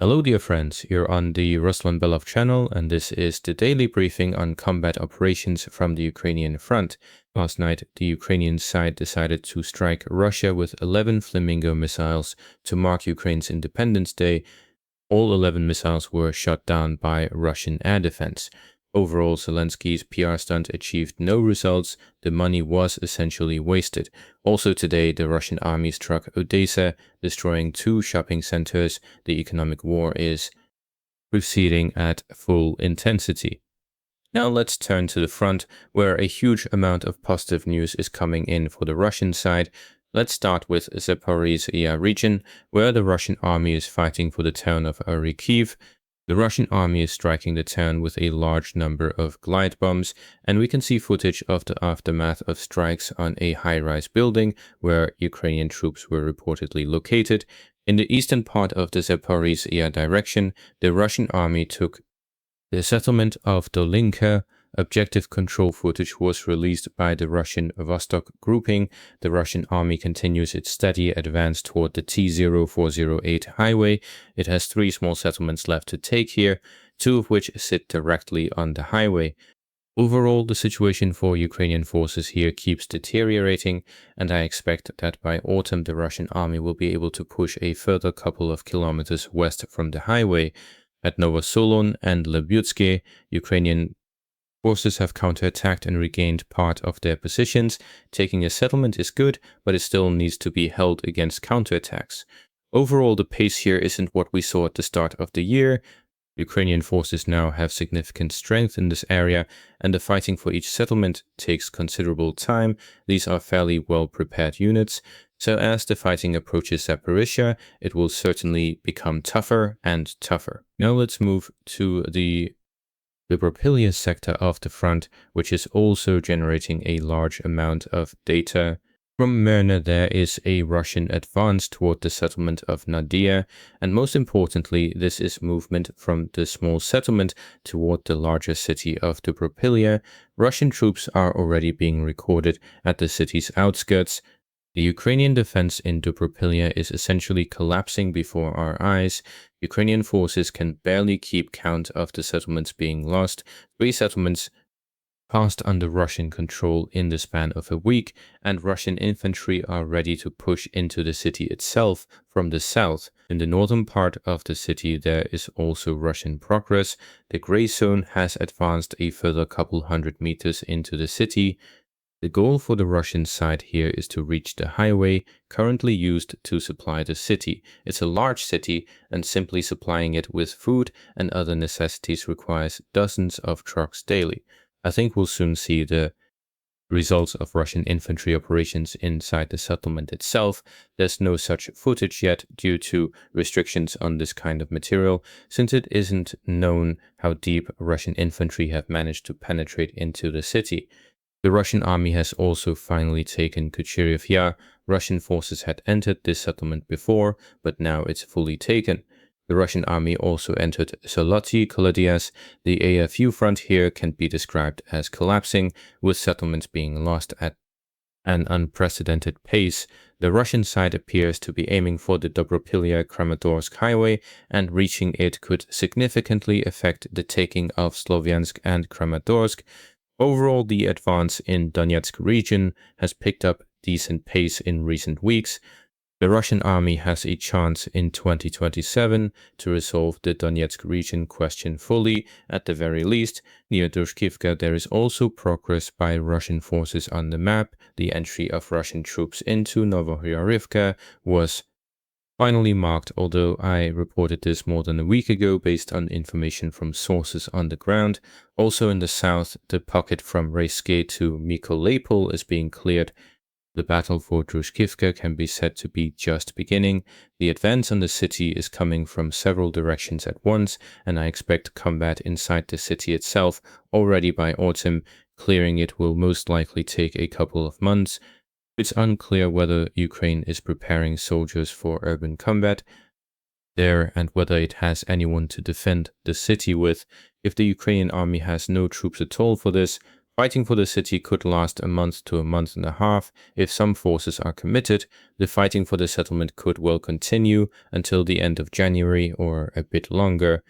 Hello dear friends, you're on the Ruslan Belov channel and this is the daily briefing on combat operations from the Ukrainian front. Last night, the Ukrainian side decided to strike Russia with 11 Flamingo missiles to mark Ukraine's Independence Day. All 11 missiles were shot down by Russian air defense. Overall, Zelensky's PR stunt achieved no results. The money was essentially wasted. Also today, the Russian army struck Odessa, destroying 2 shopping centers. The economic war is proceeding at full intensity. Now let's turn to the front, where a huge amount of positive news is coming in for the Russian side. Let's start with Zaporizhzhia region, where the Russian army is fighting for the town of Kharkiv. The Russian army is striking the town with a large number of glide bombs, and we can see footage of the aftermath of strikes on a high-rise building where Ukrainian troops were reportedly located. In the eastern part of the Zaporizhzhia direction, the Russian army took the settlement of Dolinka. Objective control footage was released by the Russian Vostok grouping. The Russian army continues its steady advance toward the T0408 highway. It has 3 small settlements left to take here, 2 of which sit directly on the highway. Overall, the situation for Ukrainian forces here keeps deteriorating, and I expect that by autumn the Russian army will be able to push a further couple of kilometers west from the highway. At Novosolon and Lebyudske, Ukrainian forces have counterattacked and regained part of their positions. Taking a settlement is good, but it still needs to be held against counterattacks. Overall, the pace here isn't what we saw at the start of the year. Ukrainian forces now have significant strength in this area, and the fighting for each settlement takes considerable time. These are fairly well-prepared units, so as the fighting approaches Zaporizhzhia, it will certainly become tougher and tougher. Now let's move to the Dobropillya sector of the front, which is also generating a large amount of data. From Merna, there is a Russian advance toward the settlement of Nadia, and most importantly, this is movement from the small settlement toward the larger city of Dobropillya. Russian troops are already being recorded at the city's outskirts. The Ukrainian defense in Dobropillya is essentially collapsing before our eyes. Ukrainian forces can barely keep count of the settlements being lost. 3 settlements passed under Russian control in the span of a week, and Russian infantry are ready to push into the city itself from the south. In the northern part of the city, there is also Russian progress. The gray zone has advanced a further couple hundred meters into the city. The goal for the Russian side here is to reach the highway currently used to supply the city. It's a large city, and simply supplying it with food and other necessities requires dozens of trucks daily. I think we'll soon see the results of Russian infantry operations inside the settlement itself. There's no such footage yet due to restrictions on this kind of material, since it isn't known how deep Russian infantry have managed to penetrate into the city. The Russian army has also finally taken Kharkiv. Russian forces had entered this settlement before, but now it's fully taken. The Russian army also entered Zoloty Kolodias. The AFU front here can be described as collapsing, with settlements being lost at an unprecedented pace. The Russian side appears to be aiming for the Dobropillya Kramatorsk highway, and reaching it could significantly affect the taking of Sloviansk and Kramatorsk. Overall, the advance in Donetsk region has picked up decent pace in recent weeks. The Russian army has a chance in 2027 to resolve the Donetsk region question fully, at the very least. Near Dzerzhinsk, there is also progress by Russian forces on the map. The entry of Russian troops into Novokharivka was finally marked, although I reported this more than a week ago based on information from sources on the ground. Also in the south, the pocket from Rayske to Mykolaipol is being cleared. The battle for Dzerzhinsk can be said to be just beginning. The advance on the city is coming from several directions at once, and I expect combat inside the city itself already by autumn. Clearing it will most likely take a couple of months. It's unclear whether Ukraine is preparing soldiers for urban combat there and whether it has anyone to defend the city with. If the Ukrainian army has no troops at all for this, Fighting for the city could last a month to a month and a half. If some forces are committed, the fighting for the settlement could well continue until the end of January or a bit longer.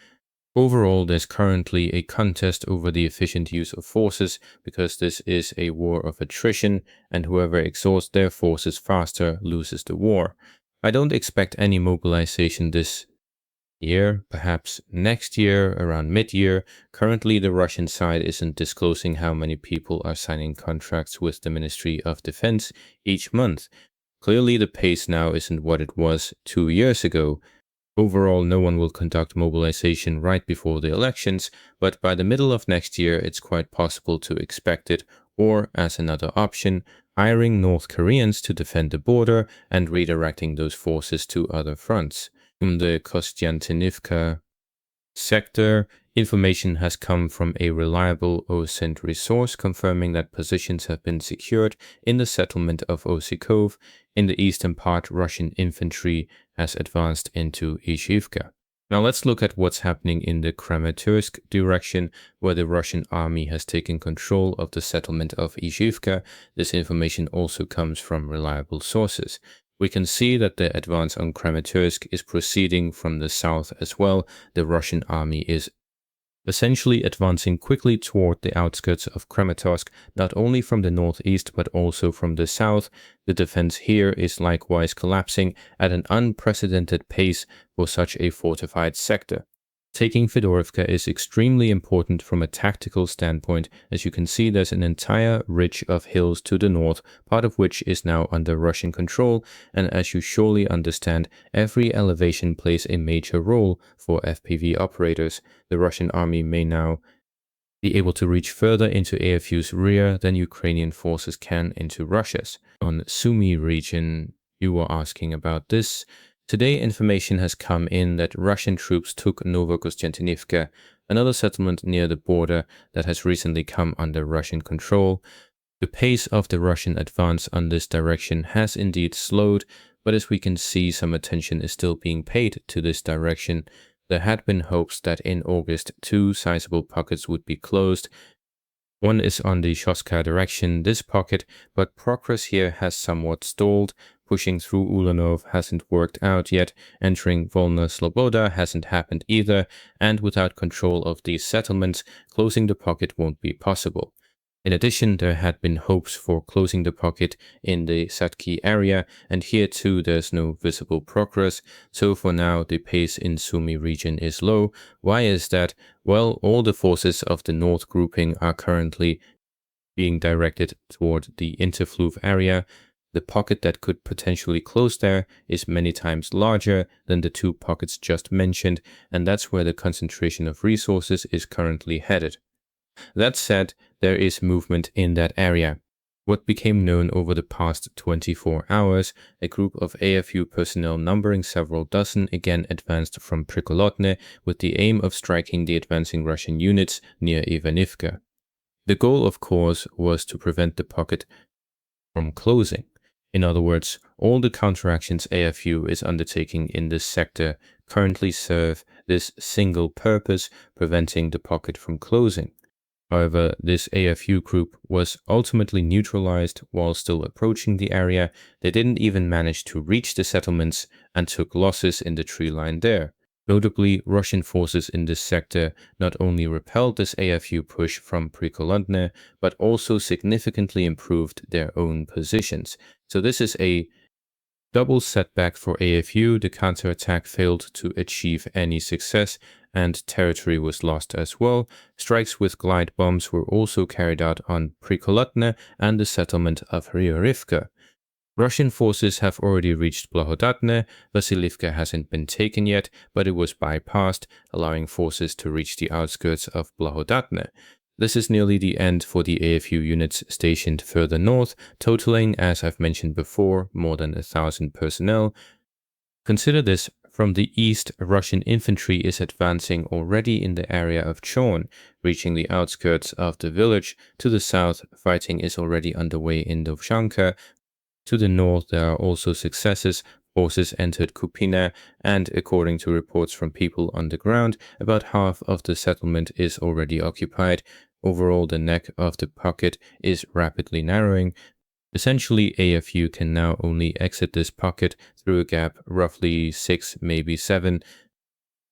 Overall, there's currently a contest over the efficient use of forces because this is a war of attrition, and whoever exhausts their forces faster loses the war. I don't expect any mobilization this year, perhaps next year, around mid-year. Currently, the Russian side isn't disclosing how many people are signing contracts with the Ministry of Defense each month. Clearly, the pace now isn't what it was 2 years ago. Overall, no one will conduct mobilization right before the elections, but by the middle of next year, it's quite possible to expect it, or, as another option, hiring North Koreans to defend the border and redirecting those forces to other fronts. From the Kostiantynivka sector, information has come from a reliable OSINT resource confirming that positions have been secured in the settlement of Osikov. In the eastern part, Russian infantry has advanced into Izhivka. Now let's look at what's happening in the Kramatorsk direction, where the Russian army has taken control of the settlement of Izhivka. This information also comes from reliable sources. We can see that the advance on Kramatorsk is proceeding from the south as well. The Russian army is essentially advancing quickly toward the outskirts of Kramatorsk, not only from the northeast but also from the south. The defense here is likewise collapsing at an unprecedented pace for such a fortified sector. Taking Fedorovka is extremely important from a tactical standpoint. As you can see, there's an entire ridge of hills to the north, part of which is now under Russian control, and as you surely understand, every elevation plays a major role for FPV operators. The Russian army may now be able to reach further into AFU's rear than Ukrainian forces can into Russia's. On Sumy region, you were asking about this. Today, information has come in that Russian troops took Novokostiantynivka, another settlement near the border that has recently come under Russian control. The pace of the Russian advance on this direction has indeed slowed, but as we can see, some attention is still being paid to this direction. There had been hopes that in August 2 sizable pockets would be closed. One is on the Shoska direction, this pocket, but progress here has somewhat stalled. Pushing through Ulanov hasn't worked out yet, entering Volna Sloboda hasn't happened either, and without control of these settlements, closing the pocket won't be possible. In addition, there had been hopes for closing the pocket in the Satki area, and here too there's no visible progress, so for now the pace in Sumy region is low. Why is that? Well, all the forces of the North grouping are currently being directed toward the Interfluv area. The pocket that could potentially close there is many times larger than the two pockets just mentioned, and that's where the concentration of resources is currently headed. That said, there is movement in that area. What became known over the past 24 hours, a group of AFU personnel numbering several dozen again advanced from Prikolotne with the aim of striking the advancing Russian units near Ivanivka. The goal, of course, was to prevent the pocket from closing. In other words, all the counteractions AFU is undertaking in this sector currently serve this single purpose, preventing the pocket from closing. However, this AFU group was ultimately neutralized while still approaching the area. They didn't even manage to reach the settlements and took losses in the tree line there. Notably, Russian forces in this sector not only repelled this AFU push from Prikolotne, but also significantly improved their own positions. So this is a double setback for AFU. The counterattack failed to achieve any success, and territory was lost as well. Strikes with glide bombs were also carried out on Prikolotne and the settlement of Ryorivka. Russian forces have already reached Blahodatne. Vasilivka hasn't been taken yet, but it was bypassed, allowing forces to reach the outskirts of Blahodatne. This is nearly the end for the AFU units stationed further north, totaling, as I've mentioned before, more than 1,000 personnel. Consider this: from the east, Russian infantry is advancing already in the area of Chorn, reaching the outskirts of the village. To the south, fighting is already underway in Dovzhanka. To the north, there are also successes. Forces entered Kupina, and according to reports from people on the ground, about half of the settlement is already occupied. Overall, the neck of the pocket is rapidly narrowing. Essentially, AFU can now only exit this pocket through a gap roughly 6, maybe 7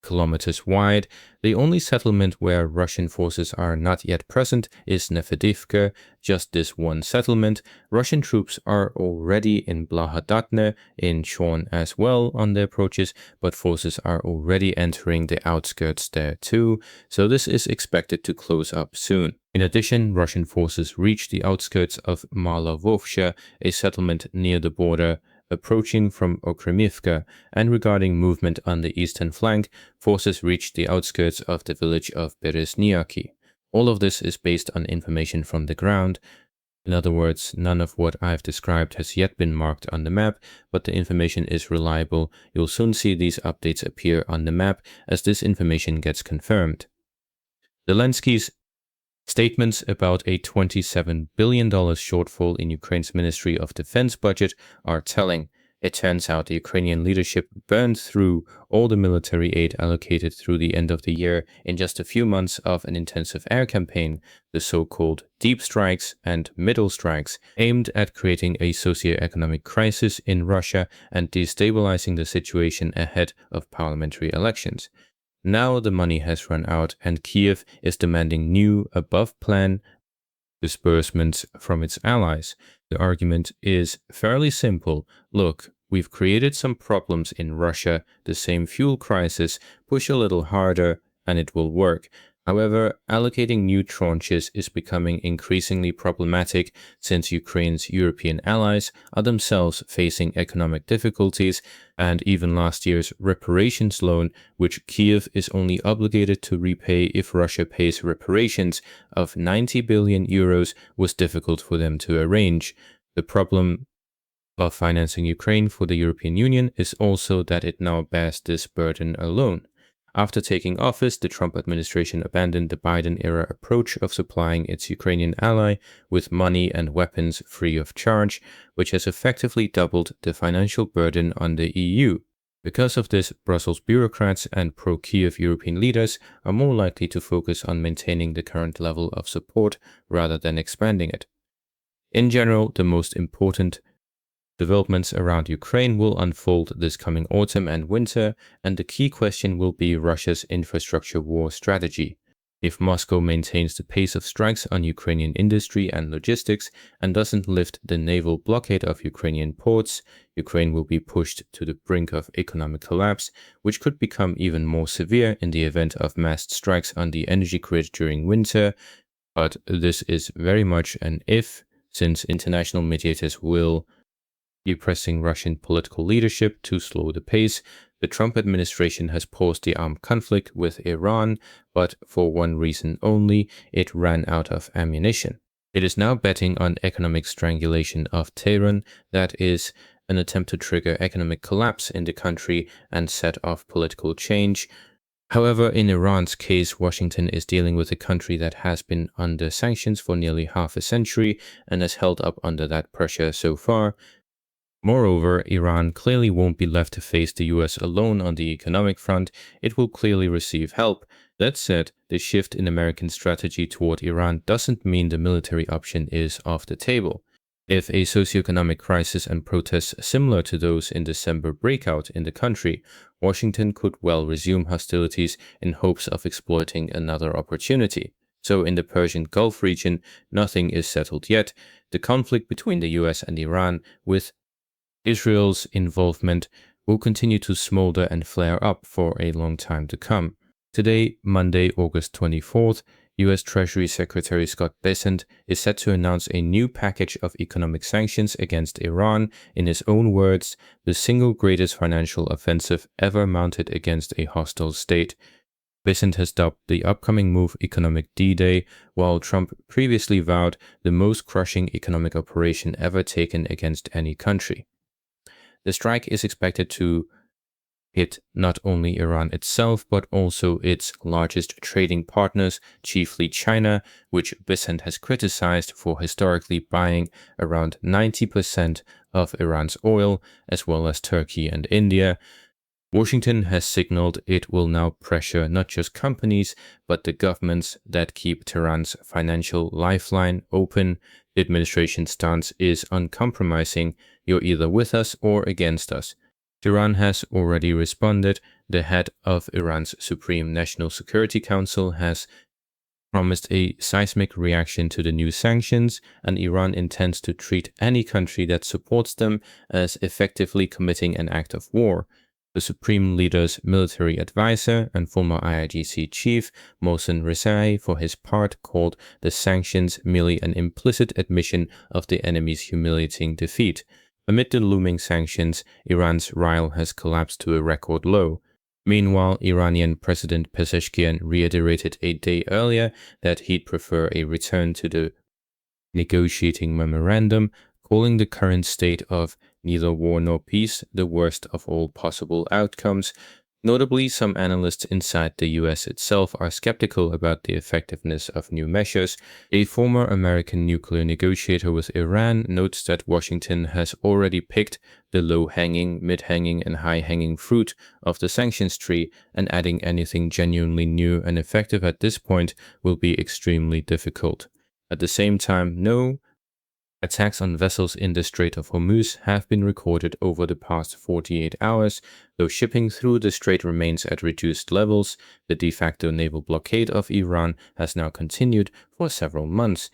kilometers wide. The only settlement where Russian forces are not yet present is Nefedivka, just this one settlement. Russian troops are already in Blahodatne, in Chorn as well on the approaches, but forces are already entering the outskirts there too, so this is expected to close up soon. In addition, Russian forces reach the outskirts of Malovovsha, a settlement near the border, approaching from Okremivka, and regarding movement on the eastern flank, forces reached the outskirts of the village of Bereznyaki. All of this is based on information from the ground. In other words, none of what I've described has yet been marked on the map, but the information is reliable. You'll soon see these updates appear on the map as this information gets confirmed. Zelensky's statements about a $27 billion shortfall in Ukraine's Ministry of Defense budget are telling. It turns out the Ukrainian leadership burned through all the military aid allocated through the end of the year in just a few months of an intensive air campaign, the so-called deep strikes and middle strikes, aimed at creating a socio-economic crisis in Russia and destabilizing the situation ahead of parliamentary elections. Now the money has run out and Kiev is demanding new above-plan disbursements from its allies. The argument is fairly simple. Look, we've created some problems in Russia, the same fuel crisis, push a little harder and it will work. However, allocating new tranches is becoming increasingly problematic since Ukraine's European allies are themselves facing economic difficulties, and even last year's reparations loan, which Kiev is only obligated to repay if Russia pays reparations of 90 billion euros, was difficult for them to arrange. The problem of financing Ukraine for the European Union is also that it now bears this burden alone. After taking office, the Trump administration abandoned the Biden-era approach of supplying its Ukrainian ally with money and weapons free of charge, which has effectively doubled the financial burden on the EU. Because of this, Brussels bureaucrats and pro-Kiev European leaders are more likely to focus on maintaining the current level of support rather than expanding it. In general, the most important developments around Ukraine will unfold this coming autumn and winter, and the key question will be Russia's infrastructure war strategy. If Moscow maintains the pace of strikes on Ukrainian industry and logistics and doesn't lift the naval blockade of Ukrainian ports, Ukraine will be pushed to the brink of economic collapse, which could become even more severe in the event of massed strikes on the energy grid during winter. But this is very much an if, since international mediators will be pressing Russian political leadership to slow the pace. The Trump administration has paused the armed conflict with Iran, but for one reason only: it ran out of ammunition. It is now betting on economic strangulation of Tehran, that is, an attempt to trigger economic collapse in the country and set off political change. However, in Iran's case, Washington is dealing with a country that has been under sanctions for nearly half a century and has held up under that pressure so far. Moreover, Iran clearly won't be left to face the US alone on the economic front. It will clearly receive help. That said, the shift in American strategy toward Iran doesn't mean the military option is off the table. If a socioeconomic crisis and protests similar to those in December break out in the country, Washington could well resume hostilities in hopes of exploiting another opportunity. So in the Persian Gulf region, nothing is settled yet. The conflict between the US and Iran, with Israel's involvement, will continue to smolder and flare up for a long time to come. Today, Monday, August 24th, US Treasury Secretary Scott Bessent is set to announce a new package of economic sanctions against Iran, in his own words, the single greatest financial offensive ever mounted against a hostile state. Bessent has dubbed the upcoming move Economic D-Day, while Trump previously vowed the most crushing economic operation ever taken against any country. The strike is expected to hit not only Iran itself, but also its largest trading partners, chiefly China, which Bessent has criticized for historically buying around 90% of Iran's oil, as well as Turkey and India. Washington has signaled it will now pressure not just companies, but the governments that keep Tehran's financial lifeline open. The administration's stance is uncompromising. You're either with us or against us. Tehran has already responded. The head of Iran's Supreme National Security Council has promised a seismic reaction to the new sanctions, and Iran intends to treat any country that supports them as effectively committing an act of war. The Supreme Leader's military advisor and former IRGC chief, Mohsen Rezai, for his part, called the sanctions merely an implicit admission of the enemy's humiliating defeat. Amid the looming sanctions, Iran's rial has collapsed to a record low. Meanwhile, Iranian President Pezeshkian reiterated a day earlier that he'd prefer a return to the negotiating memorandum, calling the current state of neither war nor peace the worst of all possible outcomes. Notably, some analysts inside the US itself are skeptical about the effectiveness of new measures. A former American nuclear negotiator with Iran notes that Washington has already picked the low-hanging, mid-hanging, and high-hanging fruit of the sanctions tree, and adding anything genuinely new and effective at this point will be extremely difficult. At the same time, no attacks on vessels in the Strait of Hormuz have been recorded over the past 48 hours, though shipping through the strait remains at reduced levels. The de facto naval blockade of Iran has now continued for several months.